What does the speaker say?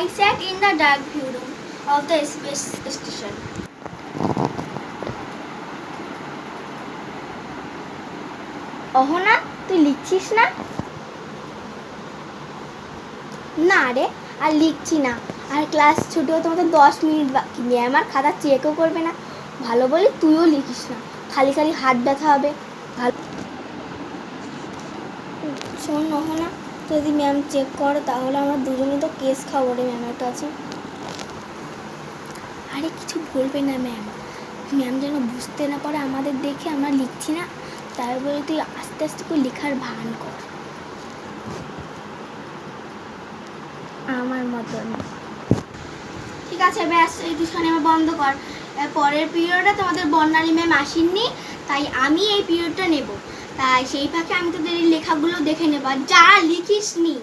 I sat in the dark view room of the space station. Ahana, তুই লিখছিস না? না রে, আর লিখছি না। আর ক্লাস ছুটি হতে মতো 10 মিনিট বাকি। ম্যাম আর খাতা চেকও করবে না। ভালো বলে তুইও লিখিস না, খালি খালি হাত ব্যথা হবে। ভালো শোন অহনা, যদি ম্যাম চেক করে তাহলে আমরা দুজনেই তো কেস খাবো রে ম্যামের কাছে। আরে কিছু বলবে না ম্যাম। ম্যাম যেন বুঝতে না পারে আমাদের দেখে আমরা লিখছি না। তাই বলে তুই আস্তে আস্তে করে লেখার ভান কর আমার মতন। ঠিক আছে, ব্যাস এই দুখানে আমার বন্ধ কর। পরের পিরিয়ডে তোমাদের বর্ণালী ম্যাম আসেননি, তাই আমি এই পিরিয়ডটা নেব। তাই সেই ফাঁকে আমি তোদের এই লেখাগুলো দেখে নেব, আর যা লিখিস নি